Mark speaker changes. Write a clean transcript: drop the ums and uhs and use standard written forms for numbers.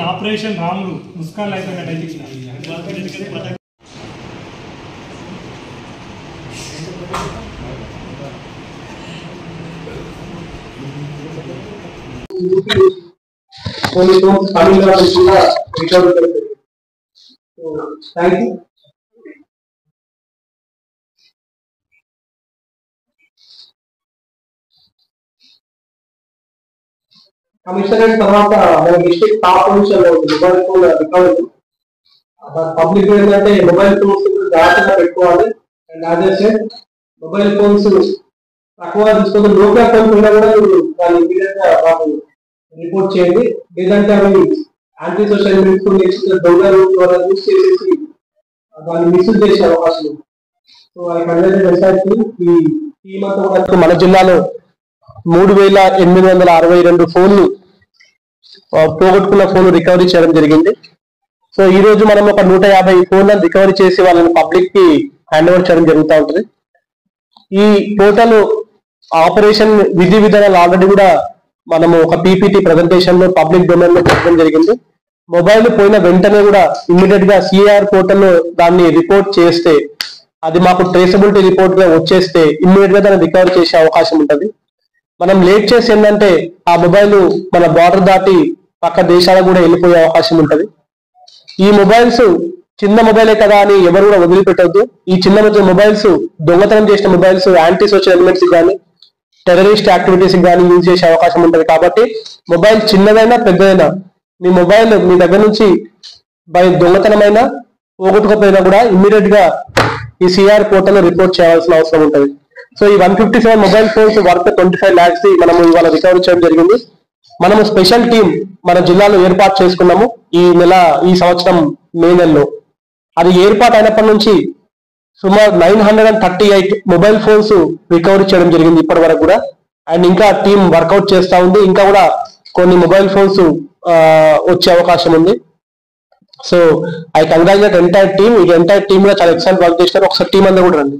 Speaker 1: Operation Ramulu Muskan అయిపోయినట్టు
Speaker 2: commissionerate తర్వాత మన డిస్ట్రిక్ట్ టాప్ పొజిషన్ లో ఉంది మొబైల్ ఫోన్ రికవరీ. పబ్లిక్ ఏంటంటే మొబైల్ ఫోన్స్ జాగ్రత్తగా పెట్టుకోవాలి. అండ్ అదే సేమ్ మొబైల్ ఫోన్స్ తక్కువ తీసుకొని లోకల్ ఫోన్స్ ఉన్నా కూడా మీరు దాన్ని ఇమీడియట్ గా మాకు రిపోర్ట్ చేయండి. లేదంటే అవి యాంటీ సోషల్ మీడియా దొంగలు యూస్ చేసేసి దాన్ని మిస్యూజ్ చేసే అవకాశం ఉంది. సో ఐ కన్వర్ట్ ఈ టీమ్ అంతా కూడా మన జిల్లాలో 3862 ఫోన్లు పోగొట్టుకున్న ఫోన్ రికవరీ చేయడం జరిగింది. సో ఈ రోజు మనం ఒక 150 ఫోన్లను రికవరీ చేసి వాళ్ళని పబ్లిక్ కి హ్యాండ్ ఓవర్ చేయడం జరుగుతూ ఉంటుంది. ఈ టోటల్ ఆపరేషన్ విధి విధానాలు ఆల్రెడీ కూడా మనము ఒక పీపీటీ ప్రెజెంటేషన్ లో పబ్లిక్ డొమైన్ లో పెట్టడం జరిగింది. మొబైల్ పోయిన వెంటనే కూడా ఇమ్మీడియట్ గా సిఆర్ పోర్టల్ లో దాన్ని రిపోర్ట్ చేస్తే అది మాకు ట్రేసబిలిటీ రిపోర్ట్ గా వచ్చేస్తే ఇమ్మీడియట్ గా దాన్ని రికవరీ చేసే అవకాశం ఉంటుంది. మనం లేట్ చేసి ఏంటంటే ఆ మొబైల్ మన బార్డర్ దాటి పక్క దేశాలకు కూడా వెళ్ళిపోయే అవకాశం ఉంటుంది. ఈ మొబైల్స్ చిన్న మొబైలే కదా అని ఎవరు కూడా వదిలిపెట్టద్దు. ఈ చిన్న మొబైల్స్ దొంగతనం చేసిన మొబైల్స్ యాంటీ సోషల్ ఎలిమెంట్స్ కానీ టెర్రరిస్ట్ యాక్టివిటీస్ కానీ యూజ్ చేసే అవకాశం ఉంటుంది. కాబట్టి మొబైల్ చిన్నదైనా పెద్దదైనా మీ మొబైల్ మీ దగ్గర నుంచి దొంగతనమైనా పోగొట్టుకపోయినా కూడా ఇమ్మీడియట్ గా ఈ సిఆర్ పోర్టల్ రిపోర్ట్ చేయాల్సిన అవసరం ఉంటుంది. సో ఈ 157 మొబైల్ ఫోన్స్ వర్త్ 25 lakhs మనం ఇవాళ రికవరీ చేయడం జరిగింది. మనము స్పెషల్ టీం మన జిల్లాలో ఏర్పాటు చేసుకున్నాము ఈ సంవత్సరం మే నెలలో. అది ఏర్పాటు అయినప్పటి నుంచి సుమారు 938 మొబైల్ ఫోన్స్ రికవరీ చేయడం జరిగింది ఇప్పటి వరకు కూడా. అండ్ ఇంకా టీం వర్కౌట్ చేస్తా ఉంది. ఇంకా కూడా కొన్ని మొబైల్ ఫోన్స్ వచ్చే అవకాశం ఉంది. So I congratulate entire team. ఈ ఎంటైర్ టీమ్ కూడా చాలా ఎక్సలెంట్ వర్క్ చేస్తారు. ఒకసారి టీం అంతా కూడా రండి.